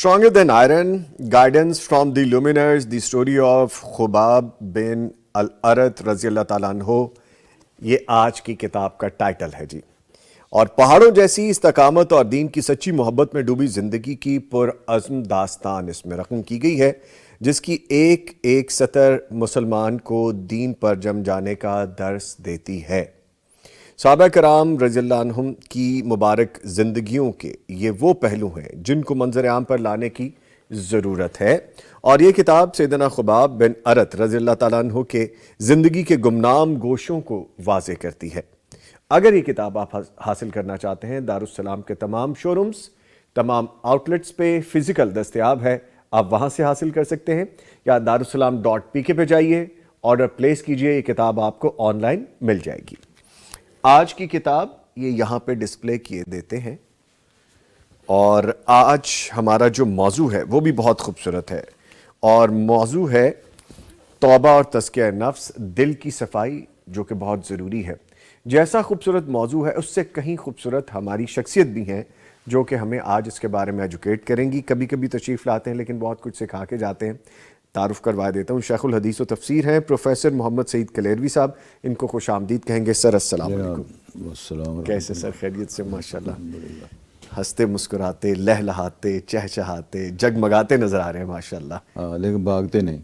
Stronger than iron, guidance from the luminaries, the story of Khabbab بن الارت رضی اللہ تعالیٰ عنہ، یہ آج کی کتاب کا ٹائٹل ہے جی. اور پہاڑوں جیسی استقامت اور دین کی سچی محبت میں ڈوبی زندگی کی پرعزم داستان اس میں رقم کی گئی ہے، جس کی ایک ایک سطر مسلمان کو دین پر جم جانے کا درس دیتی ہے. صحابہ کرام رضی اللہ عنہم کی مبارک زندگیوں کے یہ وہ پہلو ہیں جن کو منظر عام پر لانے کی ضرورت ہے، اور یہ کتاب سیدنا خباب بن ارت رضی اللہ تعالیٰ عنہ کے زندگی کے گمنام گوشوں کو واضح کرتی ہے. اگر یہ کتاب آپ حاصل کرنا چاہتے ہیں، دارالسلام کے تمام شورومز، تمام آؤٹلیٹس پہ فزیکل دستیاب ہے، آپ وہاں سے حاصل کر سکتے ہیں، یا darussalam.pk پہ جائیے، آرڈر پلیس کیجئے، یہ کتاب آپ کو آن لائن مل جائے گی. آج کی کتاب یہ یہاں پہ ڈسپلے کیے دیتے ہیں، اور آج ہمارا جو موضوع ہے وہ بھی بہت خوبصورت ہے، اور موضوع ہے توبہ اور تزکیہ نفس، دل کی صفائی، جو کہ بہت ضروری ہے. جیسا خوبصورت موضوع ہے اس سے کہیں خوبصورت ہماری شخصیت بھی ہیں، جو کہ ہمیں آج اس کے بارے میں ایجوکیٹ کریں گی. کبھی کبھی تشریف لاتے ہیں لیکن بہت کچھ سکھا کے جاتے ہیں. تعارف کروا دیتا ہوں، شیخ الحدیث و تفسیر ہیں پروفیسر محمد سعید کلیروی صاحب، ان کو خوش آمدید کہیں گے. سر السلام علیکم. کیسے سر؟ خیریت سے؟ ماشاءاللہ ہنستے مسکراتے، لہلہاتے، چہچہاتے، جگمگاتے نظر آ رہے ہیں ماشاءاللہ. لیکن بھاگتے نہیں.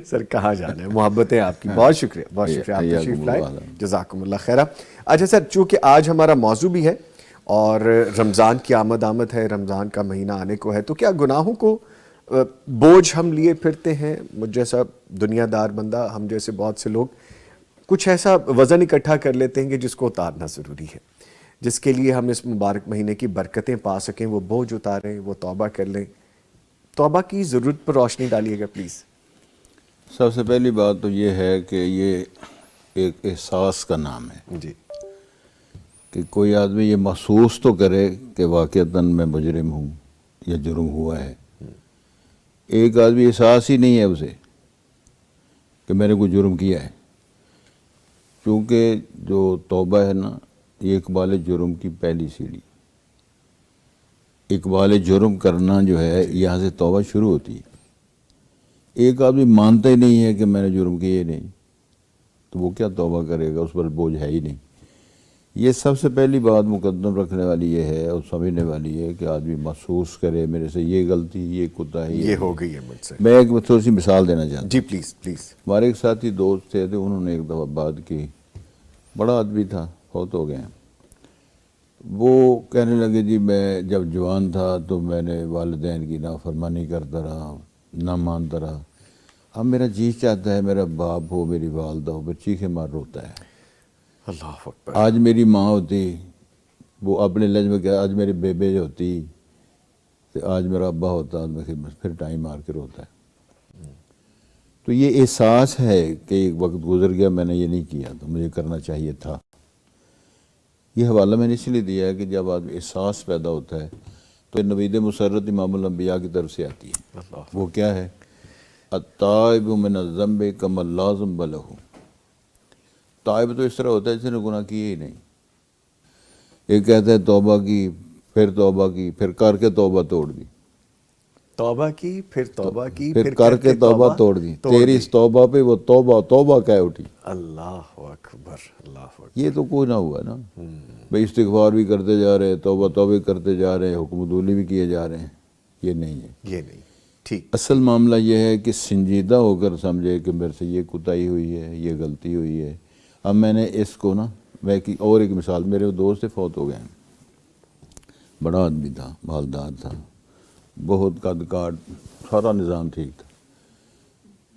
سر کہاں جانا ہے، محبتیں آپ کی. بہت شکریہ، بہت شکریہ، آپ تشریف لائے، جزاکم اللہ خیرہ. اچھا سر، چونکہ آج ہمارا موضوع بھی ہے اور رمضان کی آمد ہے، رمضان کا مہینہ آنے کو ہے، تو کیا گناہوں کو بوجھ ہم لیے پھرتے ہیں؟ مجھ جیسا دنیا دار بندہ، ہم جیسے بہت سے لوگ کچھ ایسا وزن اکٹھا کر لیتے ہیں کہ جس کو اتارنا ضروری ہے، جس کے لیے ہم اس مبارک مہینے کی برکتیں پا سکیں. وہ بوجھ اتاریں، وہ توبہ کر لیں. توبہ کی ضرورت پر روشنی ڈالیے گا پلیز. سب سے پہلی بات تو یہ ہے کہ یہ ایک احساس کا نام ہے جی، کہ کوئی آدمی یہ محسوس تو کرے کہ واقعتاً میں مجرم ہوں یا جرم ہوا ہے. ایک آدمی احساس ہی نہیں ہے اسے کہ میں نے کوئی جرم کیا ہے، کیونکہ جو توبہ ہے نا، یہ اقبال جرم کی پہلی سیڑھی. اقبال جرم کرنا جو ہے یہاں سے توبہ شروع ہوتی ہے. ایک آدمی مانتا ہی نہیں ہے کہ میں نے جرم کیے نہیں، تو وہ کیا توبہ کرے گا؟ اس پر بوجھ ہے ہی نہیں. یہ سب سے پہلی بات مقدم رکھنے والی یہ ہے اور سمجھنے والی ہے کہ آدمی محسوس کرے میرے سے یہ غلطی، یہ کوتاہی یہ ہو گئی ہے مجھ سے. میں ایک تھوڑی سی مثال دینا چاہتا ہوں. جی پلیز پلیز. ہمارے ایک ساتھی دوست تھے، انہوں نے ایک دفعہ بات کی، بڑا آدمی تھا، فوت ہو گئے ہیں. وہ کہنے لگے جی میں جب جوان تھا تو میں نے والدین کی نافرمانی کرتا رہا، نہ مانتا رہا. اب میرا جی چاہتا ہے میرا باپ ہو، میری والدہ ہو، پھر چیخے مار روتا ہے. اللہ اکبر. آج میری ماں ہوتی، وہ اپنے لفظ میں کہا، آج میری بیبے جو ہوتی، تو آج میرا ابا ہوتا، پھر ٹائم مار کے روتا ہے. تو یہ احساس ہے کہ ایک وقت گزر گیا، میں نے یہ نہیں کیا تو مجھے کرنا چاہیے تھا. یہ حوالہ میں نے اس لیے دیا ہے کہ جب آدمی احساس پیدا ہوتا ہے تو نوید مسرت امام الانبیاء کی طرف سے آتی ہے. وہ کیا ہے؟ التائب من الذنب کمن لا ذنب لہ. تائب تو اس طرح ہوتا ہے جس نے گناہ کیے ہی نہیں. ایک کہتا ہے توبہ کی، پھر کر کے توبہ توڑ دی. توبہ کی، پھر توبہ کی، پھر کر کے توبہ توڑ دی. تیری اس توبہ پہ وہ توبہ کہہ اٹھی. اللہ اکبر، اللہ اکبر. یہ تو کوئی نہ ہوا نا بھئی. استغفار بھی کرتے جا رہے، توبہ کرتے جا رہے، حکم دولی بھی کیے جا رہے ہیں. یہ نہیں ہے، یہ نہیں. ٹھیک. اصل معاملہ یہ ہے کہ سنجیدہ ہو کر سمجھے کہ میرے سے یہ کوتاہی ہوئی ہے، یہ غلطی ہوئی ہے. اب میں نے اس کو نا، میں اور ایک مثال، میرے دوست سے فوت ہو گئے ہیں. بڑا آدمی تھا، مالدار تھا، بہت قد کاٹ، سارا نظام ٹھیک تھا.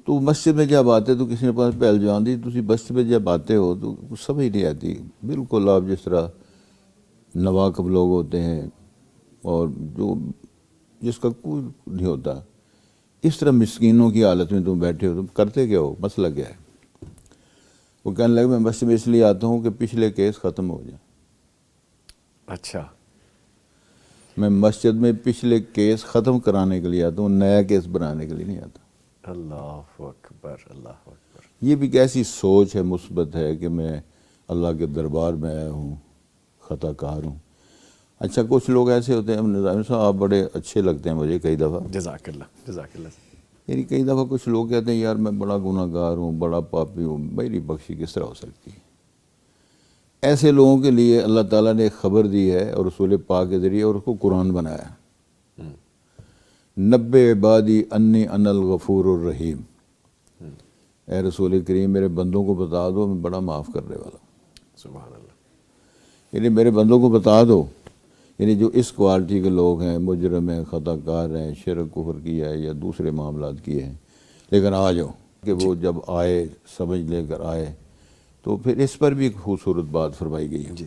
تو مسجد میں جب آتے تو کسی نے پاس پہل جان دی، تسی مسجد میں جب آتے ہو تو سمجھ نہیں آتی. بالکل آپ جس طرح نواقب لوگ ہوتے ہیں اور جس کا کوئی نہیں ہوتا، اس طرح مسکینوں کی حالت میں تم بیٹھے ہو. تم کرتے کیا ہو؟ مسئلہ کیا ہے؟ وہ کہنے لگے میں مسجد میں اس لیے آتا ہوں کہ پچھلے کیس ختم ہو جائیں. اچھا. میں مسجد میں پچھلے کیس ختم کرانے کے لیے آتا ہوں، نیا کیس بنانے کے لیے نہیں آتا. اللہ اکبر، اللہ اکبر. یہ بھی کیسی سوچ ہے، مثبت ہے کہ میں اللہ کے دربار میں آیا ہوں، خطا کار ہوں. اچھا کچھ لوگ ایسے ہوتے ہیں، نظامی صاحب آپ بڑے اچھے لگتے ہیں مجھے کئی دفعہ، جزاک اللہ جزاک اللہ. یعنی کئی دفعہ کچھ لوگ کہتے ہیں یار میں بڑا گناہ گار ہوں، بڑا پاپی ہوں، میری بخشی کس طرح ہو سکتی ہے؟ ایسے لوگوں کے لیے اللہ تعالیٰ نے ایک خبر دی ہے اور رسول پاک کے ذریعے، اور اس کو قرآن بنایا. نبّ عبادی انی انا الغفور الرحیم، اے رسول کریم میرے بندوں کو بتا دو میں بڑا معاف کرنے والا ہوں. سبحان اللہ. یعنی میرے بندوں کو بتا دو، یعنی جو اس کوالٹی کے لوگ ہیں، مجرم ہیں، خطا کار ہیں، شرک کفر کیا ہے یا دوسرے معاملات کیے ہیں، لیکن آ جاؤ کہ وہ جب آئے سمجھ لے کر آئے. تو پھر اس پر بھی ایک خوبصورت بات فرمائی گئی ہے. جی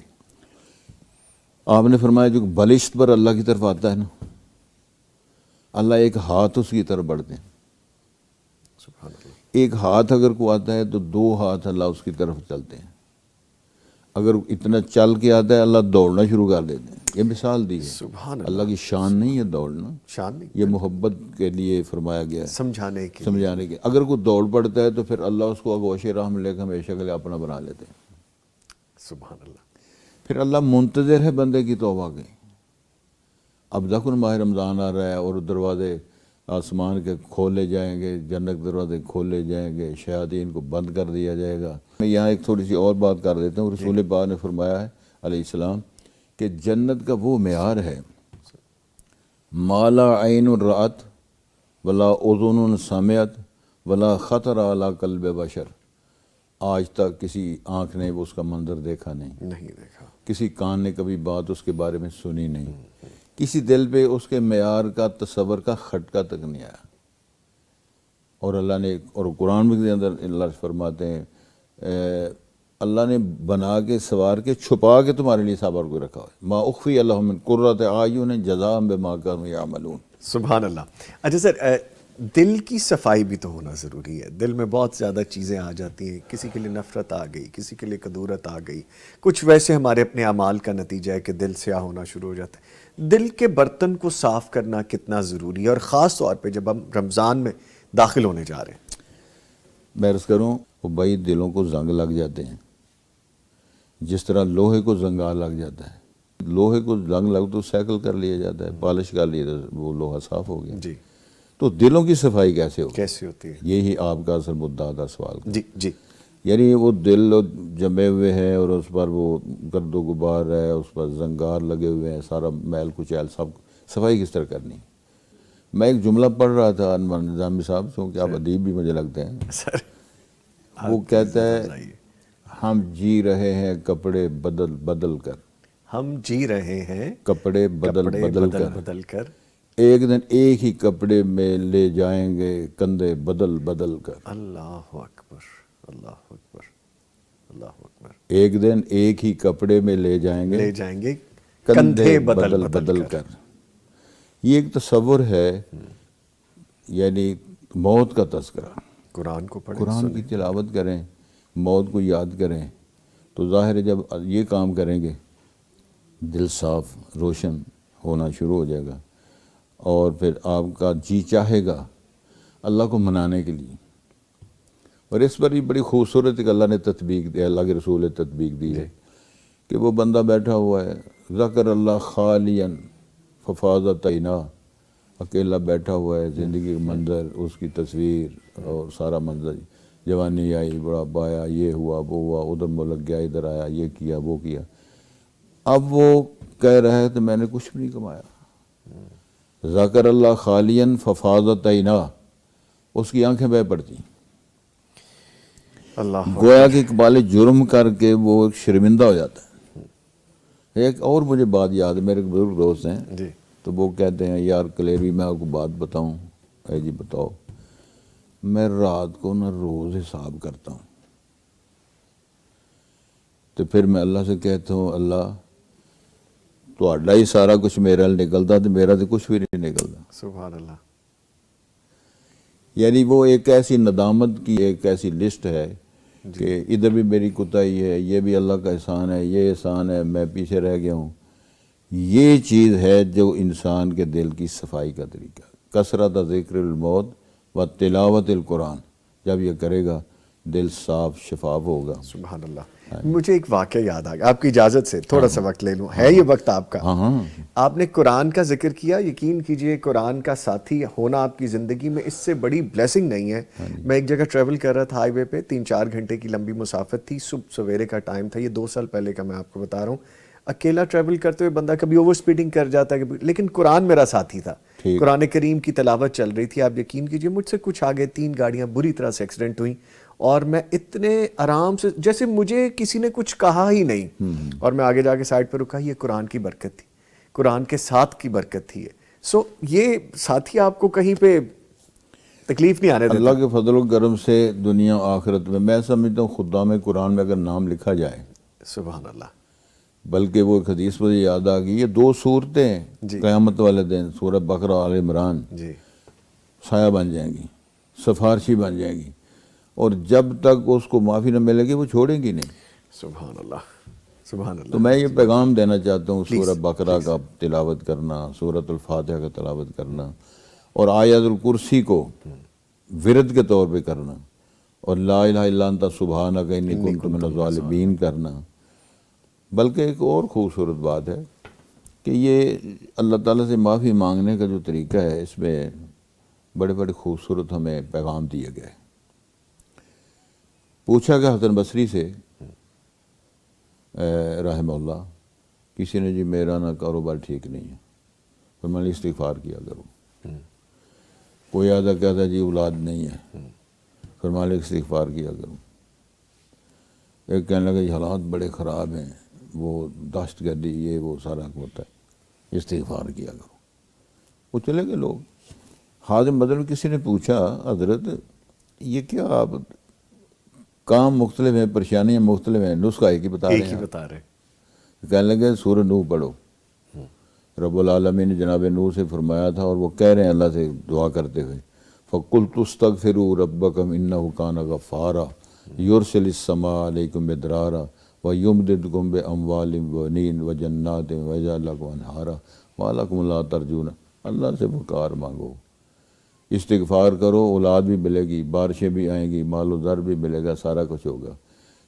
آپ نے فرمایا جو بلشت پر اللہ کی طرف آتا ہے نا، اللہ ایک ہاتھ اس کی طرف بڑھتے ہیں. سبحان اللہ. ایک ہاتھ اگر کو آتا ہے تو دو ہاتھ اللہ اس کی طرف چلتے ہیں. اگر اتنا چل کے آتا ہے اللہ دوڑنا شروع کر دیتے ہیں. یہ مثال دی ہے. سبحان اللہ کی شان نہیں ہے دوڑنا، شان نہیں، یہ محبت کے لیے فرمایا گیا ہے، سمجھانے کی. سمجھانے کے. اگر کوئی دوڑ پڑتا ہے تو پھر اللہ اس کو اگوش رحم لے کے ہمیشہ کے لیے اپنا بنا لیتے ہیں. سبحان اللہ. پھر اللہ منتظر ہے بندے کی توبہ کے. اب دیکھو ماہ رمضان آ رہا ہے اور دروازے آسمان کے کھولے جائیں گے، جنت دروازے کھولے جائیں گے، شیاطین کو بند کر دیا جائے گا. میں یہاں ایک تھوڑی سی اور بات کر دیتا ہوں. رسول پاک نے فرمایا ہے علیہ السلام کہ جنت کا وہ معیار ہے ما لا عین رأت ولا اذن سمعت ولا خطر علی قلب بشر. آج تک کسی آنکھ نے اس کا منظر دیکھا نہیں دیکھا، کسی کان نے کبھی بات اس کے بارے میں سنی نہیں، کسی دل پہ اس کے معیار کا تصور کا خٹکا تک نہیں آیا. اور اللہ نے اور قرآن کے اندر اللہ فرماتے ہیں اللہ نے بنا کے سوار کے چھپا کے تمہارے لیے صبر کو رکھا ہے. ما اخفی اللہم من قرۃ اعین جزاء بما کانوا یعملون. سبحان اللہ. اچھا سر، دل کی صفائی بھی تو ہونا ضروری ہے. دل میں بہت زیادہ چیزیں آ جاتی ہیں، کسی کے لیے نفرت آ گئی، کسی کے لیے کدورت آ گئی، کچھ ویسے ہمارے اپنے اعمال کا نتیجہ ہے کہ دل سیاہ ہونا شروع ہو جاتا ہے. دل کے برتن کو صاف کرنا کتنا ضروری ہے، اور خاص طور پہ جب ہم رمضان میں داخل ہونے جا رہے ہیں؟ میں عرض کروں وہ بھائی دلوں کو زنگ لگ جاتے ہیں جس طرح لوہے کو زنگار لگ جاتا ہے. لوہے کو زنگ لگ تو سیکل کر لیا جاتا ہے، پالش کر لیا جاتا ہے، وہ لوہا صاف ہو گیا. جی. تو دلوں کی صفائی کیسے ہوگی؟ کیسے ہوتی ہے؟ یہی آپ کا اصل مدعا تھا سوال کا. جی جی. یعنی وہ دل جمے ہوئے ہیں اور اس پر وہ گرد و غبار ہے، اس پر زنگار لگے ہوئے ہیں، سارا میل کچیل سب صفائی کس طرح کرنی؟ میں ایک جملہ پڑھ رہا تھا انور نظامی صاحب، کیونکہ آپ ادیب بھی مجھے لگتے ہیں. سر وہ کہتا ہے ہم جی رہے ہیں کپڑے بدل بدل کر، ہم جی رہے ہیں کپڑے بدل بدل بدل کر، ایک دن ایک ہی کپڑے میں لے جائیں گے کندھے بدل بدل کر. اللہ اکبر اللہ اکبر اللہ اکبر. ایک دن ایک ہی کپڑے میں لے جائیں گے کندھے بدل بدل کر. یہ ایک تصور ہے، یعنی موت کا تذکرہ. قرآن کو پڑھیں، قرآن کی تلاوت کریں، موت کو یاد کریں، تو ظاہر ہے جب یہ کام کریں گے دل صاف روشن ہونا شروع ہو جائے گا، اور پھر آپ کا جی چاہے گا اللہ کو منانے کے لیے. اور اس پر بھی بڑی خوبصورت ایک اللہ نے تطبیق دی، اللہ کے رسول نے تطبیق دی ہے کہ وہ بندہ بیٹھا ہوا ہے، ذکر اللہ خالین ففاضت عینا، اکیلا بیٹھا ہوا ہے، زندگی کا منظر، اس کی تصویر اور سارا منظر، جوانی آئی، بڑھاپا آیا، یہ ہوا وہ ہوا، ادھر ملک گیا، ادھر آیا، یہ کیا وہ کیا. اب وہ کہہ رہا ہے تو میں نے کچھ بھی نہیں کمایا. ذکر اللہ خالین ففاضت عینا، اس کی آنکھیں بہہ پڑتی، اللہ گویا کہ اقبال جرم کر کے وہ شرمندہ ہو جاتا ہے. ایک اور مجھے بات یاد ہے، میرے بزرگ دوست ہیں جی. تو وہ کہتے ہیں یار کلیری میں آپ کو بات بتاؤں. اے جی بتاؤ. میں رات کو نا روز حساب کرتا ہوں، تو پھر میں اللہ سے کہتا ہوں اللہ تو ہی سارا کچھ میرے حال نکلتا تو میرا تو کچھ بھی نہیں نکلتا. سبحان اللہ. یعنی وہ ایک ایسی ندامت کی ایک ایسی لسٹ ہے کہ ادھر بھی میری کوتاہی ہے، یہ بھی اللہ کا احسان ہے، یہ احسان ہے، میں پیچھے رہ گیا ہوں. یہ چیز ہے جو انسان کے دل کی صفائی کا طریقہ. کثرت ذکر الموت و تلاوت القرآن، جب یہ کرے گا دل صاف شفاف ہوگا. سبحان اللہ. مجھے ایک واقعہ یاد آ گیا، آپ کی اجازت سے تھوڑا سا وقت لے لوں، ہے یہ وقت آپ کا؟ ہاں آپ نے قرآن کا ذکر کیا، یقین کیجئے قرآن کا ساتھی ہونا آپ کی زندگی میں اس سے بڑی بلیسنگ نہیں ہے۔ میں ایک جگہ ٹریول کر رہا تھا ہائی وے پہ، 3-4 گھنٹے کی لمبی مسافت تھی، صبح سویرے کا ٹائم تھا، یہ 2 سال پہلے کا میں آپ کو بتا رہا ہوں۔ اکیلا ٹریول کرتے ہوئے بندہ کبھی اوور سپیڈنگ کر جاتا ہے، لیکن قرآن میرا ساتھی تھا، قرآن کریم کی تلاوت چل رہی تھی۔ آپ یقین کیجئے مجھ سے کچھ آگے 3 گاڑیاں بری طرح سے ایکسیڈنٹ ہوئیں، اور میں اتنے آرام سے، جیسے مجھے کسی نے کچھ کہا ہی نہیں، اور میں آگے جا کے سائڈ پہ رکا۔ یہ قرآن کی برکت تھی، قرآن کے ساتھ کی برکت تھی یہ۔ سو یہ ساتھی آپ کو کہیں پہ تکلیف نہیں آنے دیتا۔ اللہ کے فضل و کرم سے دنیا و آخرت میں سمجھتا ہوں خدام قرآن میں اگر نام لکھا جائے، سبحان اللہ۔ بلکہ وہ ایک حدیث مجھے یاد آ گئی، یہ 2 صورتیں قیامت والے دن، سورہ بقرہ آل عمران، جی، سایہ بن جائیں گی، سفارشی بن جائیں گی، اور جب تک اس کو معافی نہ ملے گی وہ چھوڑیں گی نہیں۔ سبحان اللہ، سبحان اللہ۔ تو میں یہ پیغام دینا چاہتا ہوں، سورہ بقرہ کا تلاوت کرنا، سورۃ الفاتحہ کا تلاوت کرنا، اور آیت الکرسی کو ورد کے طور پہ کرنا، اور لا الہ الا انت سبحانک انی کنت من الظالمین کرنا۔ بلکہ ایک اور خوبصورت بات ہے کہ یہ اللہ تعالیٰ سے معافی مانگنے کا جو طریقہ ہے، اس میں بڑے بڑے خوبصورت ہمیں پیغام دیے گئے۔ پوچھا کہ حسن بصری سے رحمہ اللہ، کسی نے جی میرا نہ کاروبار ٹھیک نہیں ہے، تو میں نے استغفار کیا کروں۔ کوئی آدھا کہتا جی اولاد نہیں ہے، فرمایا استغفار کیا کروں۔ ایک کہنے لگا یہ حالات بڑے خراب ہیں، وہ دہشت گردی، یہ وہ سارا ہوتا ہے، استغفار کیا کرو۔ وہ چلے گئے لوگ۔ حازم بدر میں کسی نے پوچھا حضرت یہ کیا آپ کام مختلف ہیں، پریشانیاں مختلف ہیں، نسخہ ایک ہی بتا رہے ہیں؟ ایک ہی بتا رہے۔ کہنے لگے سورہ نوح پڑھو۔ رب العالمین نے جناب نوح سے فرمایا تھا، اور وہ کہہ رہے ہیں اللہ سے دعا کرتے ہوئے، فَقُلْتُ اسْتَغْفِرُوا رَبَّكُمْ إِنَّهُ كَانَ غَفَّارًا يُرْسِلِ السَّمَاءَ عَلَيْكُمْ مِدْرَارًا وَيُمْدِدْكُمْ بِأَمْوَالٍ وَبَنِينَ وَجَنَّاتٍ وَيَجْعَلْ لَكُمْ أَنْهَارًا مَا لَكُمْ لَا تَرْجُونَ۔ اللہ سے پکار مانگو، استغفار کرو، اولاد بھی ملے گی، بارشیں بھی آئیں گی، مال و زر بھی ملے گا، سارا کچھ ہوگا۔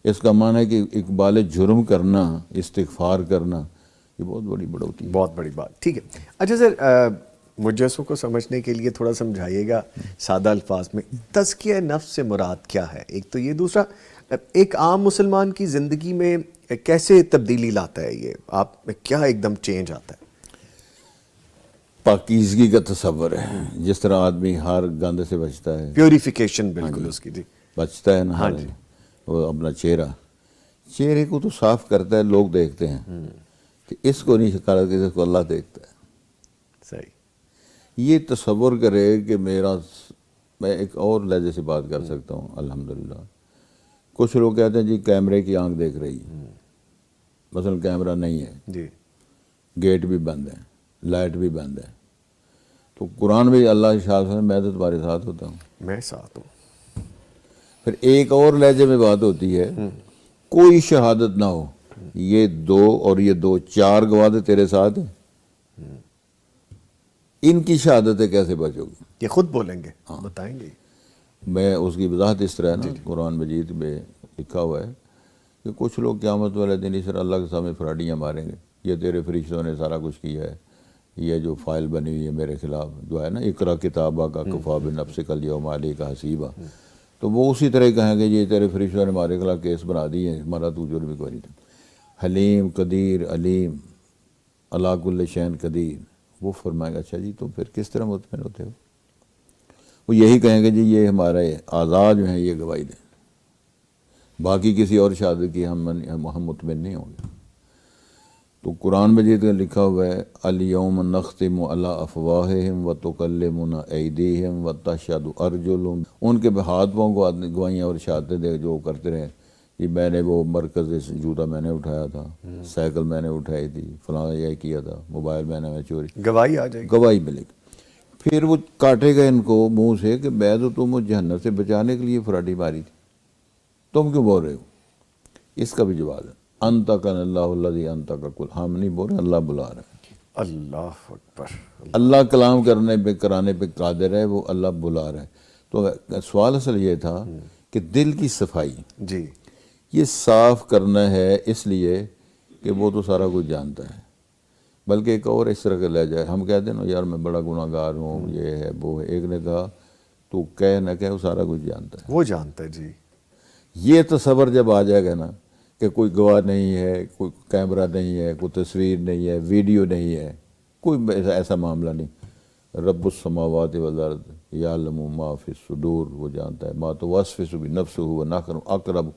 اس کا معنی ہے کہ اقبال جرم کرنا، استغفار کرنا، یہ بہت بڑی بڑھوتی ہے۔ بہت بڑی بات، ٹھیک ہے۔ اچھا سر، مجسوں کو سمجھنے کے لیے تھوڑا سمجھائیے گا سادہ الفاظ میں، تزکیہ نفس سے مراد کیا ہے؟ ایک تو یہ، دوسرا ایک عام مسلمان کی زندگی میں کیسے تبدیلی لاتا ہے یہ؟ آپ میں کیا ایک دم چینج آتا ہے؟ پاکیزگی کا تصور ہے، جس طرح آدمی ہر گند سے بچتا ہے، پیوریفیکیشن بالکل اس کی، جی بچتا ہے نا، وہ اپنا چہرے کو تو صاف کرتا ہے، لوگ دیکھتے ہیں کہ اس کو نہیں شکایت کرتے، اس کو اللہ دیکھتا ہے۔ صحیح۔ یہ تصور کرے کہ میں ایک اور لہجے سے بات کر سکتا ہوں الحمدللہ۔ کچھ لوگ کہتے ہیں جی کیمرے کی آنکھ دیکھ رہی ہے، مثلا کیمرہ نہیں ہے، جی، گیٹ بھی بند ہے، لائٹ بھی بند ہے، تو قرآن بھی اللہ ارشاد فرماتا ہے میں تو تمہارے ساتھ ہوتا ہوں۔ میں ساتھ ہوں۔ پھر ایک اور لہجے میں بات ہوتی ہے، کوئی شہادت نہ ہو، یہ 2 اور یہ 2، 4 گواہ تیرے ساتھ ہیں، ان کی شہادتیں کیسے بچو گی؟ یہ خود بولیں گے، بتائیں گے۔ میں اس کی وضاحت اس طرح ہے نا، قرآن مجید میں لکھا ہوا ہے کہ کچھ لوگ قیامت والے دن اس طرح اللہ کے سامنے فراڈیاں ماریں گے، یہ تیرے فرشتوں نے سارا کچھ کیا ہے، یہ جو فائل بنی ہوئی ہے میرے خلاف، جو ہے نا اقرا کتابہ کا کفا بنفسک اليوم علیک حسیبہ، تو وہ اسی طرح کہیں گے یہ تیرے فرشتوں نے ہمارے خلاف کیس بنا دیے، ہمارا تو جرم کوئی نہیں تھا۔ حلیم قدیر علیم علی کل شیء قدیر، وہ فرمائے گا اچھا جی تم پھر کس طرح مطمئن ہوتے ہو؟ وہ یہی کہیں گے جی یہ ہمارے اعضاء جو ہیں یہ گواہی دیں، باقی کسی اور شہادت کی ہم مطمئن نہیں ہوں گے۔ تو قرآن مجید کا لکھا ہوا ہے الیوم نختم علی افواہہم وتکلمنا ایدیہم وتشہد ارجلہم، ان کے ہاتھ پاؤں کو گواہیاں اور شہادتیں دے جو کرتے رہے کہ میں نے وہ مرکز سے جوتا میں نے اٹھایا تھا، سائیکل میں نے اٹھائی تھی، فلاں یہ کیا تھا، موبائل میں نے چوری، گواہی آ جائے گی، گواہی ملے گی۔ پھر وہ کاٹے گا ان کو منہ سے کہ میں تو تم جہنم سے بچانے کے لیے فراڈی ماری تھی، تم کیوں بول رہے ہو؟ اس کا بھی جواب ہے انطقنا اللہ الذی انطق کل، ہم نہیں بول رہے، اللہ بلا رہا ہے۔ اللہ اکبر۔ اللہ کلام کرنے پہ کرانے پہ قادر ہے، وہ اللہ بلا رہا ہے۔ تو سوال اصل یہ تھا کہ دل کی صفائی، جی، یہ صاف کرنا ہے اس لیے کہ وہ تو سارا کچھ جانتا ہے، بلکہ ایک اور اس طرح کا لے جائے. ہم کہتے ہیں نا یار میں بڑا گناہ گار ہوں، یہ ہے وہ ہے. ایک نے کہا تو کہہ نہ کہہ وہ سارا کچھ جانتا ہے. وہ جانتا ہے جی. یہ تصور جب آ جائے گا نا کہ کوئی گواہ نہیں ہے، کوئی کیمرہ نہیں ہے، کوئی تصویر نہیں ہے، ویڈیو نہیں ہے، کوئی ایسا معاملہ نہیں. رب السماوات والارض یعلم ما فی الصدور، وہ جانتا ہے. ما توسوس بنفسہ ونحن اقرب،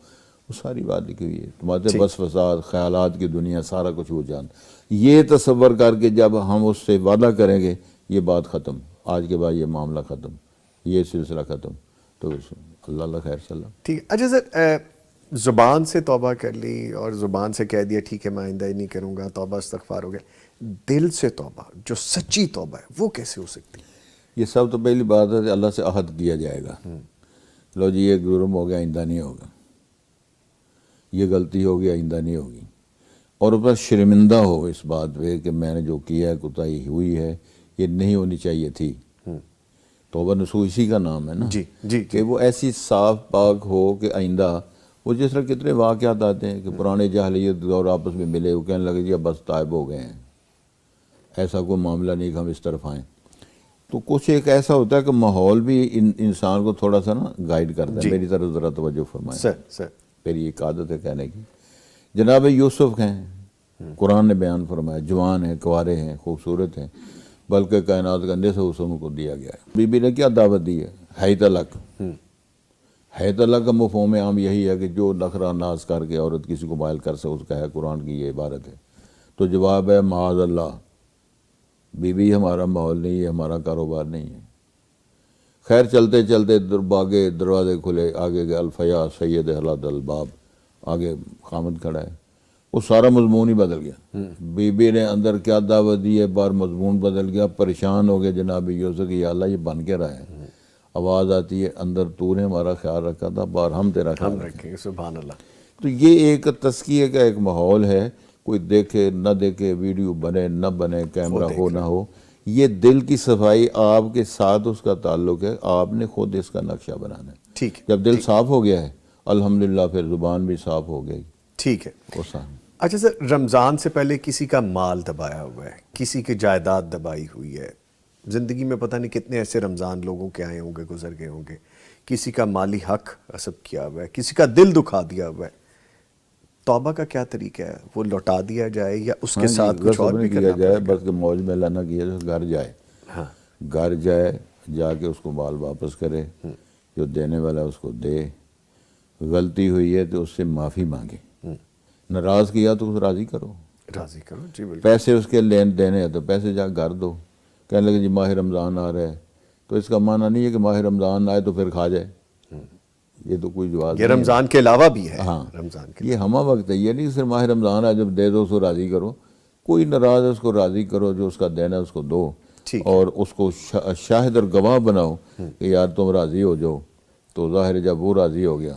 وہ ساری بات لکھی ہوئی ہے. تمہارے وسوسات، خیالات کی دنیا، سارا کچھ وہ جانتا. یہ تصور کر کے جب ہم اس سے وعدہ کریں گے یہ بات ختم، آج کے بعد یہ معاملہ ختم، یہ سلسلہ ختم، تو اللہ اللہ خیر صلی اللہ. ٹھیک ہے. اچھا سر، زبان سے توبہ کر لی اور زبان سے کہہ دیا ٹھیک ہے میں آئندہ ہی نہیں کروں گا، توبہ استغفار ہو گیا. دل سے توبہ، جو سچی توبہ ہے، وہ کیسے ہو سکتی؟ یہ سب تو پہلی بات ہے کہ اللہ سے عہد کیا جائے گا. لو جی یہ جرم ہو گیا، آئندہ نہیں ہوگا، یہ غلطی ہوگی، آئندہ نہیں ہوگی. اور اوپر شرمندہ ہو اس بات پہ کہ میں نے جو کیا ہے، کوتاہی ہوئی ہے، یہ نہیں ہونی چاہیے تھی. توبہ نصوح اسی کا نام ہے نا، جی جی کہ وہ ایسی صاف پاک ہو کہ آئندہ وہ جس طرح کتنے واقعات آتے ہیں کہ پرانے جاہلیت دور آپس میں ملے، وہ کہنے لگے جی اب بس تائب ہو گئے ہیں، ایسا کوئی معاملہ نہیں کہ ہم اس طرف آئیں. تو کچھ ایک ایسا ہوتا ہے کہ ماحول بھی انسان کو تھوڑا سا نا گائیڈ کرتا ہے. میری طرف ذرا توجہ فرمائیں. سر میری ایک عادت ہے کہنے کی. جناب یوسف ہیں، قرآن نے بیان فرمایا، جوان ہیں، کنوارے ہیں، خوبصورت ہیں، بلکہ کائنات کا نصف حسن ان کو دیا گیا ہے. بی بی نے کیا دعوت دی ہے؟ ہے طلاق. ہے طلاق کا مفہوم عام یہی ہے کہ جو نخرہ ناز کر کے عورت کسی کو مائل کر سکے، اس کا ہے. قرآن کی یہ عبارت ہے. تو جواب ہے معاذ اللہ، بی بی ہمارا ماحول نہیں ہے، ہمارا کاروبار نہیں ہے. خیر چلتے چلتے باغے دروازے کھلے، آگے گئے الفیا سید حلات الباب، آگے خامد کھڑا ہے. وہ سارا مضمون ہی بدل گیا. بی بی نے اندر کیا دعوت دی ہے، بار مضمون بدل گیا. پریشان ہو گئے جناب یوسف کہ یا اللہ یہ بن کے رہا ہے. آواز آتی ہے اندر تو نے ہمارا خیال رکھا تھا، بار ہم تیرا خیال رکھیں. رکھیں گے. سبحان اللہ. تو یہ ایک تزکیے کا ایک ماحول ہے. کوئی دیکھے نہ دیکھے، ویڈیو بنے نہ بنے، کیمرہ ہو نہ ہو، یہ دل کی صفائی آپ کے ساتھ اس کا تعلق ہے. آپ نے خود اس کا نقشہ بنانا ہے. ٹھیک ہے. جب دل صاف ہو گیا ہے الحمدللہ پھر زبان بھی صاف ہو گئی. ٹھیک ہے. وہ صاف. اچھا سر، رمضان سے پہلے کسی کا مال دبایا ہوا ہے، کسی کی جائیداد دبائی ہوئی ہے. زندگی میں پتہ نہیں کتنے ایسے رمضان لوگوں کے آئے ہوں گے، گزر گئے ہوں گے. کسی کا مالی حق غصب کیا ہوا ہے، کسی کا دل دکھا دیا ہوا ہے. توبہ کا کیا طریقہ ہے؟ وہ لوٹا دیا جائے یا اس کے ساتھ کچھ اور بھی کرنا جائے؟ پڑے گا؟ بس کہ موج میلہ نہ کیا جائے، گھر جائے. ہاں. گھر جائے، جا کے اس کو مال واپس کرے، جو دینے والا ہے اس کو دے. غلطی ہوئی ہے تو اس سے معافی مانگے. ناراض کیا تو اس راضی کرو. راضی کرو. جی بالکل. پیسے اس کے لین دینے ہیں تو پیسے جا گھر دو. کہنے لگے جی ماہ رمضان آ رہا ہے، تو اس کا معنی نہیں ہے کہ ماہ رمضان آئے تو پھر کھا جائے. یہ تو کوئی جواز یہ نہیں ہے. رمضان کے علاوہ بھی ہے. ہاں رمضان کے یہ ہمہ وقت ہے. یہ نہیں صرف ماہ رمضان ہے جب دے دو اس کو راضی کرو. کوئی ناراض ہے اس کو راضی کرو، جو اس کا دینا ہے اس کو دو. اور اس کو شاہد اور گواہ بناؤ کہ یار تم راضی ہو جاؤ. تو ظاہر جب وہ راضی ہو گیا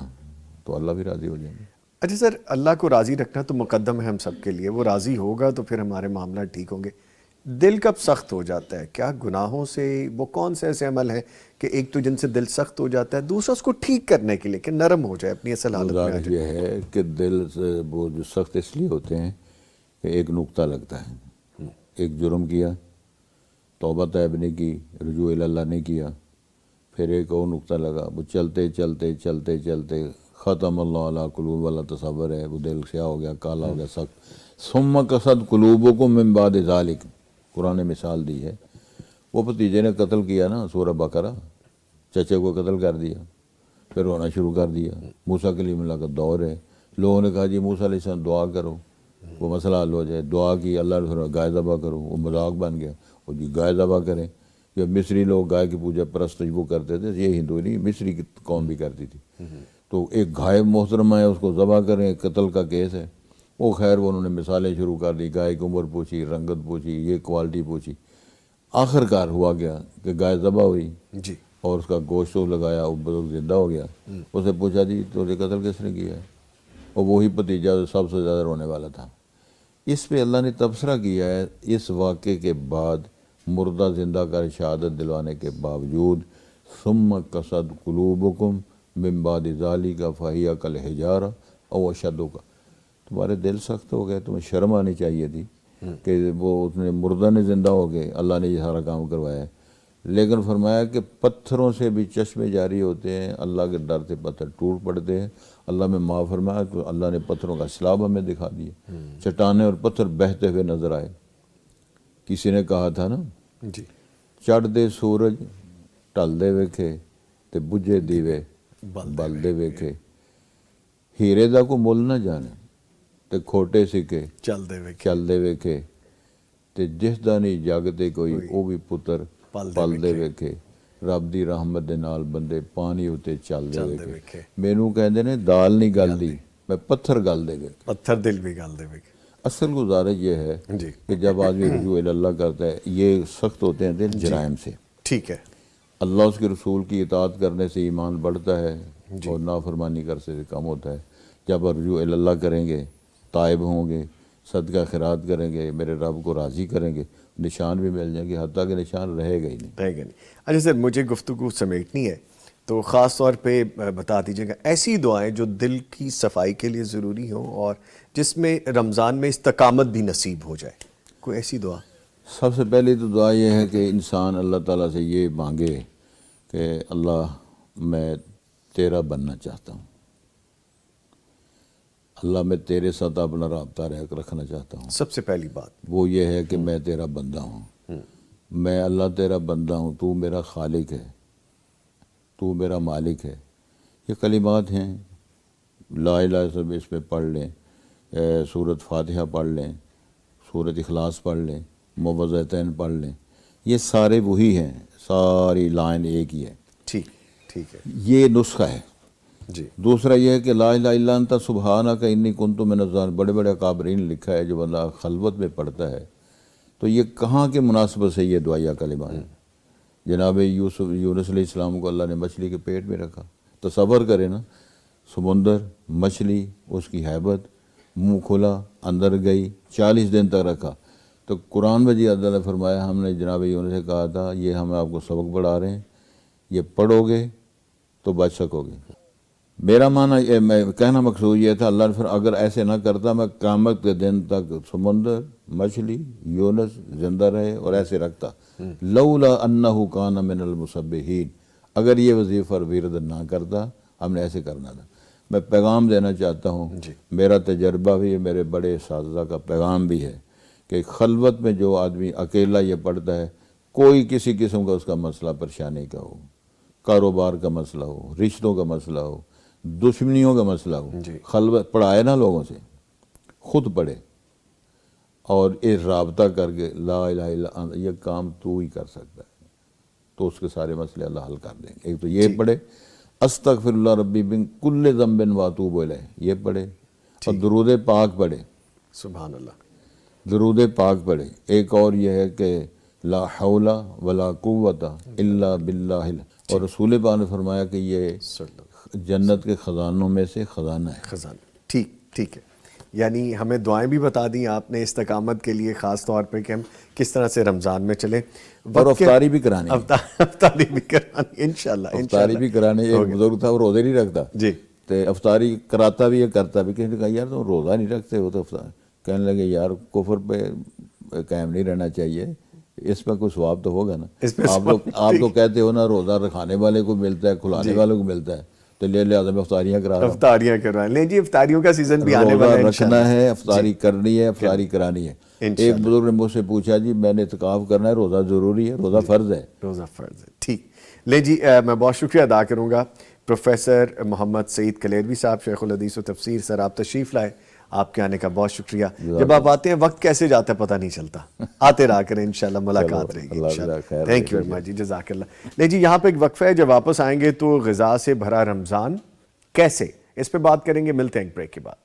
تو اللہ بھی راضی ہو جائیں گے. اچھا سر، اللہ کو راضی رکھنا تو مقدم ہے ہم سب کے لیے. وہ راضی ہوگا تو پھر ہمارے معاملات ٹھیک ہوں گے. دل کب سخت ہو جاتا ہے؟ کیا گناہوں سے؟ وہ کون سے ایسے عمل ہیں کہ ایک تو جن سے دل سخت ہو جاتا ہے، دوسرا اس کو ٹھیک کرنے کے لیے کہ نرم ہو جائے، اپنی اصل حالت میں آ جائے؟ یہ ہے کہ دل سے وہ جو سخت اس لیے ہوتے ہیں کہ ایک نقطہ لگتا ہے. ایک جرم کیا، توبہ طیب نے کی، رجوع اللہ نے کیا، پھر ایک اور نقطہ لگا. وہ چلتے چلتے چلتے چلتے ختم اللہ علیہ قلوب والا تصور ہے. وہ دل سیاہ ہو گیا، کالا ہو گیا، سخت. ثم قست قلوبکم من بعد ذلک، قرآن نے مثال دی ہے. وہ بھتیجے نے قتل کیا نا، سورہ بقرہ، چچے کو قتل کر دیا، پھر رونا شروع کر دیا. موسیٰ کلیم اللہ کا دور ہے. لوگوں نے کہا جی موسیٰ علیہ السلام دعا کرو وہ مسئلہ حل ہو جائے. دعا کی، اللہ نے فرمایا گائے ذبح کرو. وہ مذاق بن گیا. وہ جی گائے ذبح کریں. جب مصری لوگ گائے کی پوجا پرستش وہ کرتے تھے، یہ ہندو نہیں، مصری کی قوم بھی کرتی تھی. تو ایک گائے محترمہ ہے، اس کو ذبح کریں، قتل کا کیس ہے. وہ خیر وہ انہوں نے مثالیں شروع کر دی. گائے کی عمر پوچھی، رنگت پوچھی، یہ کوالٹی پوچھی. آخر کار ہوا گیا کہ گائے ذبح ہوئی جی. اور اس کا گوشت لگایا، وہ بزرگ زندہ ہو گیا. اسے پوچھا جی تو قتل کس نے کیا ہے؟ اور وہی بھتیجا سب سے زیادہ رونے والا تھا. اس پہ اللہ نے تبصرہ کیا ہے اس واقعے کے بعد، مردہ زندہ کر شہادت دلوانے کے باوجود، ثم قست قلوبکم من بعد ذلک فہی کالحجارہ او اشدو کا، تمہارے دل سخت ہو گئے، تمہیں شرم آنی چاہیے تھی کہ وہ اتنے مردہ نے زندہ ہو گئے، اللہ نے یہ سارا کام کروایا ہے۔ لیکن فرمایا کہ پتھروں سے بھی چشمے جاری ہوتے ہیں، اللہ کے ڈر سے پتھر ٹوٹ پڑتے ہیں۔ اللہ میں معاف فرمایا تو اللہ نے پتھروں کا سیلاب ہمیں دکھا دیا، چٹانیں اور پتھر بہتے ہوئے نظر آئے۔ کسی نے کہا تھا نا، جی چڑھتے سورج ٹلدے ویکھے تے بجھے دیوے بلدے ویکھے، ہیرے دا کو مل نہ جانے تے کھوٹے سکے چلدے ویکھے، تے جس دا نہیں جگتے کوئی او بھی پتر پلدے ویکھے، رب دی رحمت دے نال بندے پانی اتے چلدے ویکھے۔ مینوں کہندے نے دال نہیں گلدی، میں پتھر گل دے ویکھے، پتھر دل بھی گل دے ویکھے۔ اصل گزارش یہ ہے کہ جب آدمی رجوع اللہ کرتا ہے، یہ سخت ہوتے ہیں دل جرائم سے، ٹھیک ہے، اللہ اس کے رسول کی اطاعت کرنے سے ایمان بڑھتا ہے اور نافرمانی کرنے سے کم ہوتا ہے۔ جب رجوع اللہ کریں گے، تائب ہوں گے، صدقہ خیرات کریں گے، میرے رب کو راضی کریں گے، نشان بھی مل جائیں گے، حتیٰ کہ نشان رہے گا ہی نہیں۔ رہے گا نہیں۔ اچھا سر، مجھے گفتگو سمیٹنی ہے تو خاص طور پہ بتا دیجیے گا ایسی دعائیں جو دل کی صفائی کے لیے ضروری ہوں اور جس میں رمضان میں استقامت بھی نصیب ہو جائے، کوئی ایسی دعا؟ سب سے پہلی تو دعا یہ ہے کہ انسان اللہ تعالیٰ سے یہ مانگے کہ اللہ میں تیرا بننا چاہتا ہوں، اللہ میں تیرے ساتھ اپنا رابطہ رکھنا چاہتا ہوں۔ سب سے پہلی بات وہ یہ ہے کہ میں تیرا بندہ ہوں، میں اللہ تیرا بندہ ہوں، تو میرا خالق ہے، تو میرا مالک ہے۔ یہ کلمات ہیں، لا الہ الا اللہ اس میں پڑھ لیں، سورۃ فاتحہ پڑھ لیں، سورۃ اخلاص پڑھ لیں، موعظتین پڑھ لیں، یہ سارے وہی ہیں، ساری لائن ایک ہی ہے۔ ٹھیک ہے، یہ نسخہ ہے۔ جی دوسرا یہ ہے کہ لا الہ الا انت سبحانک انی کنت من الظالمین، بڑے بڑے اکابرین نے لکھا ہے، جو بندہ خلوت میں پڑھتا ہے تو یہ کہاں کے مناسبت سے یہ دعائیہ کلمہ ہے۔ جناب یونس علیہ السلام کو اللہ نے مچھلی کے پیٹ میں رکھا، تصور کرے نا، سمندر، مچھلی، اس کی ہیبت، منہ کھلا، اندر گئی، 40 دن تک رکھا۔ تو قرآن مجید اللہ نے فرمایا، ہم نے جناب یونس سے کہا تھا یہ ہم آپ کو سبق پڑھا رہے ہیں، یہ پڑھو گے تو بچ سکو گے۔ میرا معنی میں کہنا مقصود یہ تھا، اللہ نے اگر ایسے نہ کرتا میں قیامت کے دن تک سمندر، مچھلی، یونس زندہ رہے اور ایسے رکھتا۔ لولا انہ کان من المسبحین، اگر یہ وظیفہ ورد نہ کرتا ہم نے ایسے کرنا تھا۔ میں پیغام دینا چاہتا ہوں، میرا تجربہ بھی ہے، میرے بڑے اساتذہ کا پیغام بھی ہے کہ خلوت میں جو آدمی اکیلا یہ پڑھتا ہے، کوئی کسی قسم کا اس کا مسئلہ پریشانی کا ہو، کاروبار کا مسئلہ ہو، رشتوں کا مسئلہ ہو، دشمنیوں کا مسئلہ ہو، خلوت پڑھائے نا لوگوں سے، خود پڑھے اور یہ رابطہ کر کے لا الہ الا انت، یہ کام تو ہی کر سکتا ہے، تو اس کے سارے مسئلے اللہ حل کر دیں گے۔ ایک تو یہ پڑھے، استغفر اللہ ربی من کل ذنب واتوب الیہ، یہ پڑھے، اور درود پاک پڑھے، سبحان اللہ، درود پاک پڑھے۔ ایک اور یہ ہے کہ لا حول ولا قوت الا باللہ، اور رسول پاک نے فرمایا کہ یہ جنت کے خزانوں میں سے خزانہ ہے۔ خزانہ، ٹھیک ہے، یعنی ہمیں دعائیں بھی بتا دیں آپ نے استقامت کے لیے، خاص طور پہ کہ ہم کس طرح سے رمضان میں چلیں، اور افطاری بھی کرانی ہے، افطاری بھی کرانی انشاءاللہ، افطاری بھی کرانی۔ ایک بزرگ تھا وہ روزے نہیں رکھتا، جی، تو افطاری کراتا بھی ہے کرتا بھی۔ کسی نے کہا یار تم روزہ نہیں رکھتے ہو تو افطار، کہنے لگے یار کفر پہ قائم نہیں رہنا چاہیے، اس میں کوئی ثواب تو ہوگا نا۔ آپ تو کہتے ہو نا روزہ رکھانے والے کو ملتا ہے، کھلانے والے کو ملتا ہے، تو لہٰذا میں افطاریاں کرا رہا ہوں۔ افطاریاں کروائیں، لیں جی، افطاریوں کا سیزن بھی آنے والا ہے، روزہ رکھنا ہے، افطاری کرنی ہے، افطاری کرانی ہے۔ ایک بزرگ نے مجھ سے پوچھا جی میں نے اعتکاف کرنا ہے، روزہ ضروری ہے؟ روزہ فرض ہے۔ روزہ فرض ہے، ٹھیک۔ لیں جی، میں بہت شکریہ ادا کروں گا پروفیسر محمد سعید کلیروی صاحب، شیخ الحدیث و تفسیر، سر آپ تشریف لائے، آپ کے آنے کا بہت شکریہ۔ جب آپ آتے ہیں وقت کیسے جاتا ہے پتہ نہیں چلتا، آتے رہا کریں، انشاءاللہ ملاقات رہے گی انشاءاللہ۔ تھینک یو ویری مچ جی، جزاک اللہ۔ لیں جی، یہاں پہ ایک وقفہ ہے، جب واپس آئیں گے تو غذا سے بھرا رمضان کیسے، اس پہ بات کریں گے، ملتے ہیں ایک بریک کے بعد۔